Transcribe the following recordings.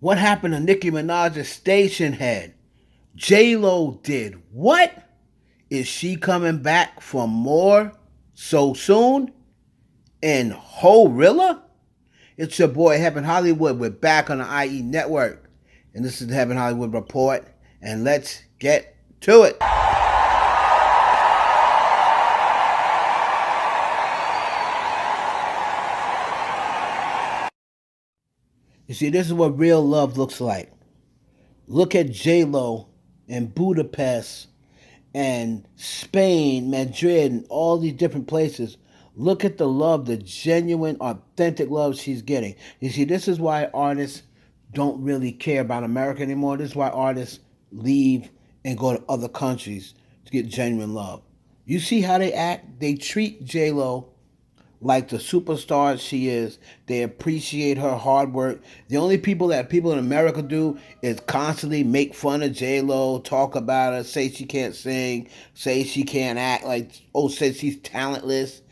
What happened to Nicki Minaj's station head? JLO did what? Is she coming back for more so soon? And Glorilla? It's your boy Heaven Hollywood. We're back on the IE network. And this is the Heaven Hollywood Report. And let's get to it. You see, this is what real love looks like. Look at JLO in Budapest and Spain, Madrid, and all these different places. Look at the love, the genuine, authentic love she's getting. You see, this is why artists don't really care about America anymore. This is why artists leave and go to other countries to get genuine love. You see how they act? They treat JLo like the superstar she is. They appreciate her hard work. The only people that people in America do is constantly make fun of J-Lo, talk about her, say she can't sing, say she can't act, say she's talentless.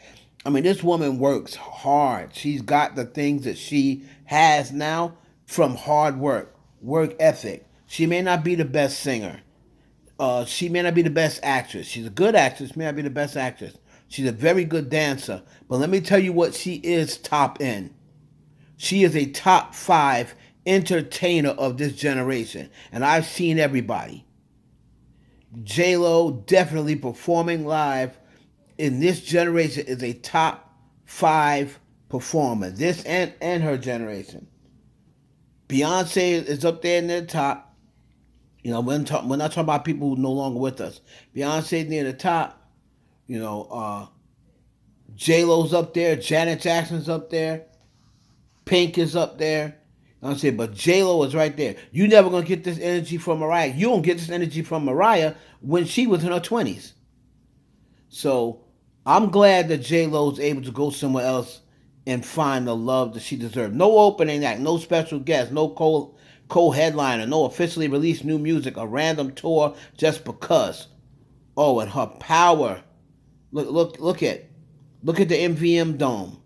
I mean, this woman works hard. She's got the things that she has now from hard work ethic. She may not be the best singer. She may not be the best actress. She's a good actress, may not be the best actress. She's a very good dancer. But let me tell you what she is top in. She is a top 5 entertainer of this generation. And I've seen everybody. J-Lo definitely performing live in this generation is a top 5 performer. This and her generation. Beyonce is up there in the top. You know, we're not talking about people who are no longer with us. Beyonce's near the top. You know, J-Lo's up there, Janet Jackson's up there, Pink is up there. You know what I'm saying? But J-Lo is right there. You never gonna get this energy from Mariah. You don't get this energy from Mariah when she was in her 20s. So I'm glad that J-Lo's able to go somewhere else and find the love that she deserves. No opening act, no special guest, no co-headliner, no officially released new music, a random tour just because. Oh, and her power. Look at the MVM Dome.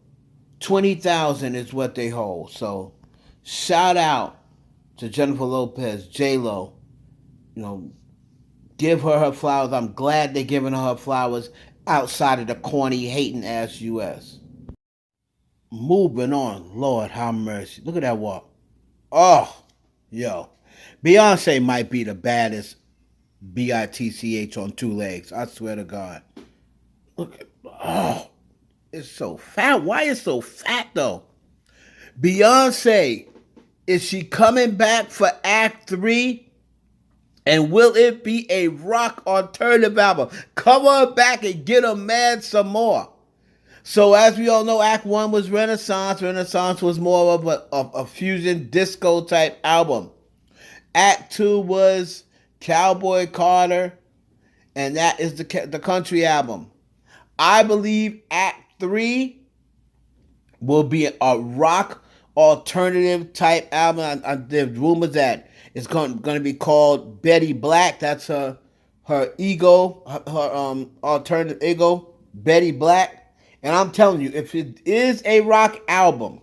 20,000 is what they hold. So shout out to Jennifer Lopez, J-Lo. You know, give her flowers. I'm glad they're giving her flowers outside of the corny, hating ass US. Moving on. Lord have mercy. Look at that walk. Oh, yo. Beyonce might be the baddest bitch on 2 legs. I swear to God. Look at, oh, it's so fat. Why is it so fat though? Beyonce, is she coming back for Act 3? And will it be a rock alternative album? Come on back and get her mad some more. So as we all know, Act 1 was Renaissance. Renaissance was more of a fusion disco type album. Act 2 was Cowboy Carter, and that is the country album. I believe Act 3 will be a rock alternative type album. There's rumors that it's going to be called Betty Black. That's her ego, her alternative ego, Betty Black. And I'm telling you, if it is a rock album,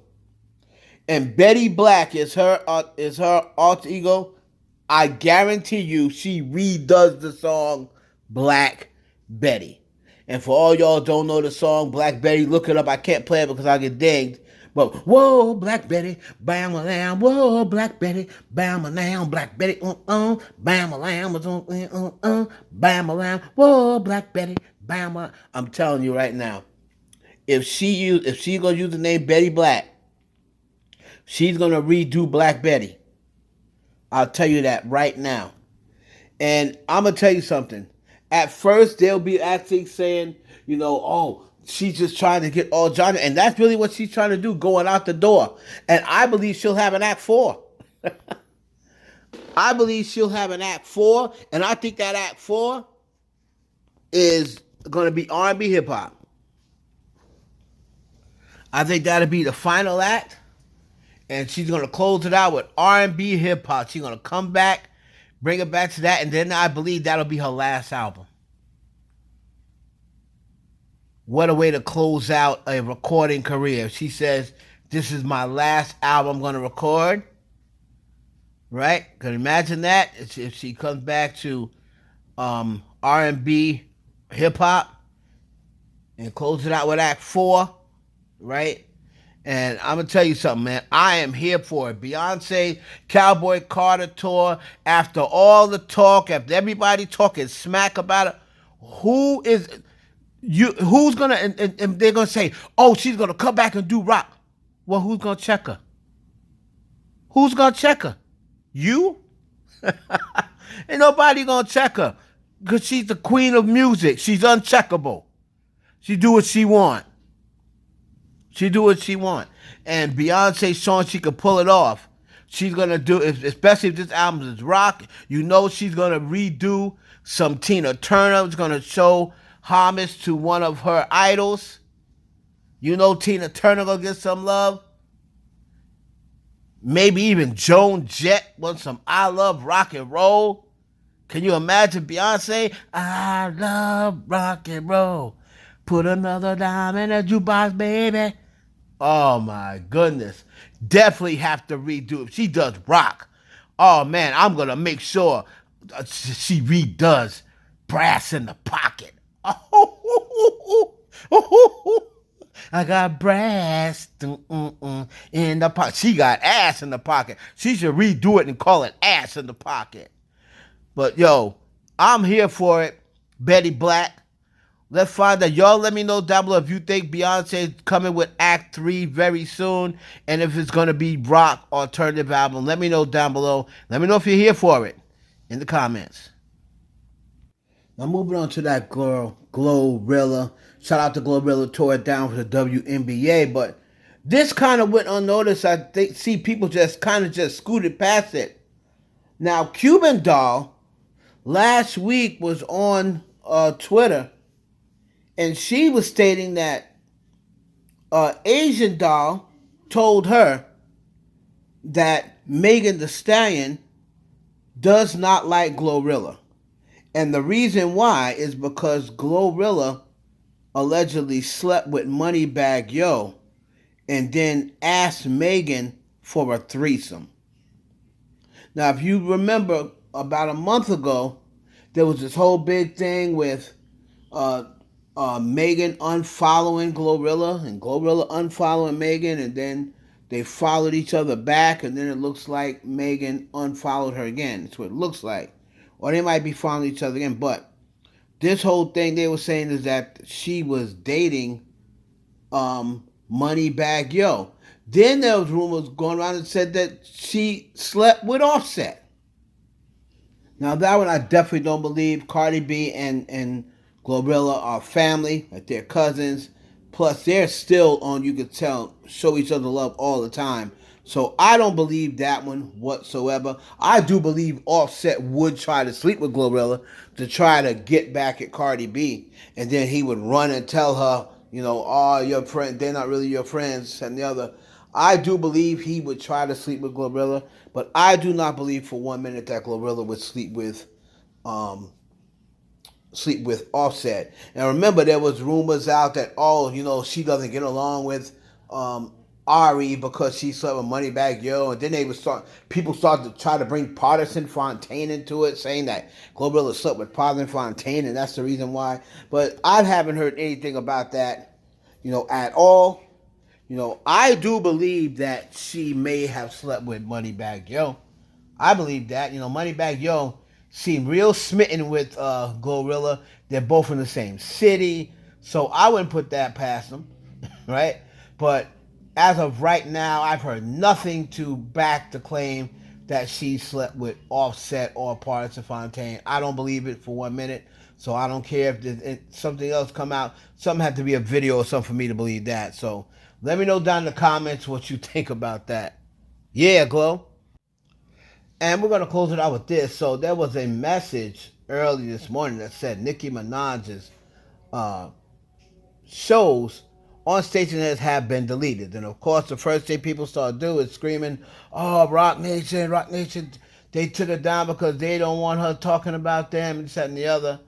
and Betty Black is her alter ego, I guarantee you she redoes the song Black Betty. And for all y'all don't know the song Black Betty, look it up. I can't play it because I get dinged. But whoa, Black Betty, bam a lamb. Whoa, Black Betty, bam a lamb. Black Betty, bam a lamb, bam a lamb. Whoa, Black Betty, bam a. I'm telling you right now, if she's gonna use the name Betty Black, she's gonna redo Black Betty. I'll tell you that right now. And I'm gonna tell you something. At first, they'll be actually saying, you know, oh, she's just trying to get all Johnny. And that's really what she's trying to do, going out the door. And I believe she'll have an Act 4. I believe she'll have an Act 4. And I think that Act 4 is going to be R&B hip-hop. I think that'll be the final act. And she's going to close it out with R&B hip-hop. She's going to come back, bring it back to that, and then I believe that'll be her last album. What a way to close out a recording career. She says, this is my last album I'm going to record. right? Can you imagine that if she comes back to R&B, hip hop, and close it out with Act Four, right? And I'm gonna tell you something, man. I am here for it. Beyonce Cowboy Carter tour. After all the talk, after everybody talking smack about it, who is you? Who's gonna? And they're gonna say, "Oh, she's gonna come back and do rock." Well, who's gonna check her? Who's gonna check her? You? Ain't nobody gonna check her because she's the queen of music. She's uncheckable. She do what she want. She do what she want. And Beyonce showing she could pull it off. She's gonna do, especially if this album is rock. You know she's gonna redo some Tina Turner. It's gonna show homage to one of her idols. You know Tina Turner gonna get some love. Maybe even Joan Jett wants some I Love Rock and Roll. Can you imagine Beyonce? I love rock and roll. Put another dime in a jukebox, baby. Oh my goodness. Definitely have to redo it. She does rock. Oh man, I'm going to make sure she redoes Brass in the Pocket. I got brass in the pocket. She got ass in the pocket. She should redo it and call it Ass in the Pocket. But yo, I'm here for it. Betty Black. Let's find out. Y'all let me know down below if you think Beyonce's coming with Act 3 very soon and if it's going to be rock alternative album. Let me know down below. Let me know if you're here for it in the comments. Now moving on to that girl, Glorilla. Shout out to Glorilla, tore it down for the WNBA, but this kind of went unnoticed. I think see people just kind of just scooted past it. Now, Cuban Doll last week was on Twitter, and she was stating that Asian Doll told her that Megan Thee Stallion does not like Glorilla. And the reason why is because Glorilla allegedly slept with Moneybagg Yo and then asked Megan for a threesome. Now, if you remember, about a month ago, there was this whole big thing with Megan unfollowing Glorilla and Glorilla unfollowing Megan, and then they followed each other back, and then it looks like Megan unfollowed her again. That's what it looks like. Or they might be following each other again, but this whole thing they were saying is that she was dating Moneybagg Yo. Then there was rumors going around that said that she slept with Offset. Now that one I definitely don't believe. Cardi B and Glorilla are family, like they're cousins. Plus they're still on, you could tell, show each other love all the time. So I don't believe that one whatsoever. I do believe Offset would try to sleep with Glorilla to try to get back at Cardi B. And then he would run and tell her, you know, oh, your friend, they're not really your friends, and the other. I do believe he would try to sleep with Glorilla, but I do not believe for 1 minute that Glorilla would sleep with Offset. And remember, there was rumors out that, oh, you know, she doesn't get along with Ari because she slept with Moneybagg Yo, and then people started to try to bring Partisan Fontaine into it, saying that Glorilla slept with Partisan Fontaine, and that's the reason why. But I haven't heard anything about that, you know, at all. You know, I do believe that she may have slept with Moneybagg Yo. I believe that. You know, Moneybagg Yo seemed real smitten with Glorilla. They're both in the same city, so I wouldn't put that past them, right? But as of right now, I've heard nothing to back the claim that she slept with Offset or Partisan Fontaine. I don't believe it for 1 minute, so I don't care if something else come out. Something had to be a video or something for me to believe that. So let me know down in the comments what you think about that. Yeah, Glow. And we're going to close it out with this. So there was a message early this morning that said Nicki Minaj's shows on stations have been deleted. And of course, the first thing people start doing is screaming, oh, Rock Nation, they took it down because they don't want her talking about them and this, that, and the other.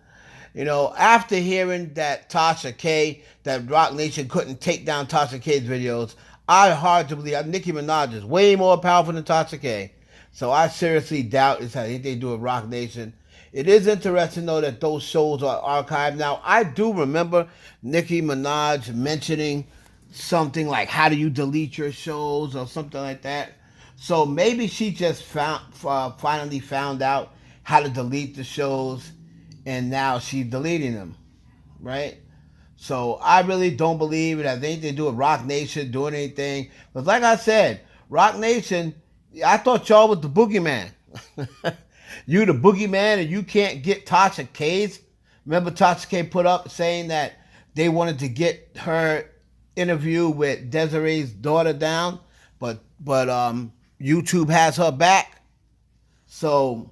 You know, after hearing that that Rock Nation couldn't take down Tasha K's videos, I hard to believe Nicki Minaj is way more powerful than Tasha K. So I seriously doubt it's how they do at Rock Nation. It is interesting though that those shows are archived. Now I do remember Nicki Minaj mentioning something like how do you delete your shows or something like that. So maybe she just finally found out how to delete the shows, and now she's deleting them, right? So I really don't believe it. I think they do with Rock Nation doing anything. But like I said, Rock Nation, I thought y'all was the boogeyman. You the boogeyman and you can't get Tasha K's. Remember Tasha K put up saying that they wanted to get her interview with Desiree's daughter down, but YouTube has her back. So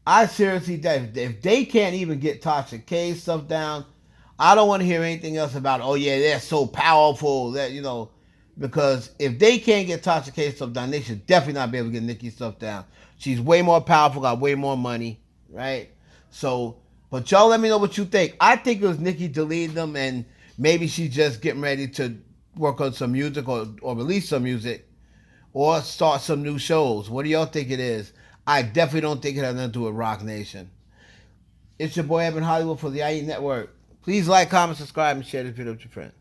I seriously doubt if they can't even get Tasha K's stuff down, I don't want to hear anything else about, oh yeah, they're so powerful that, because if they can't get Tasha K's stuff down, they should definitely not be able to get Nicki's stuff down. She's way more powerful, got way more money, right? So, but y'all let me know what you think. I think it was Nicki deleting them, and maybe she's just getting ready to work on some music or release some music or start some new shows. What do y'all think it is? I definitely don't think it has nothing to do with Rock Nation. It's your boy Evan Hollywood for the IE Network. Please like, comment, subscribe, and share this video with your friends.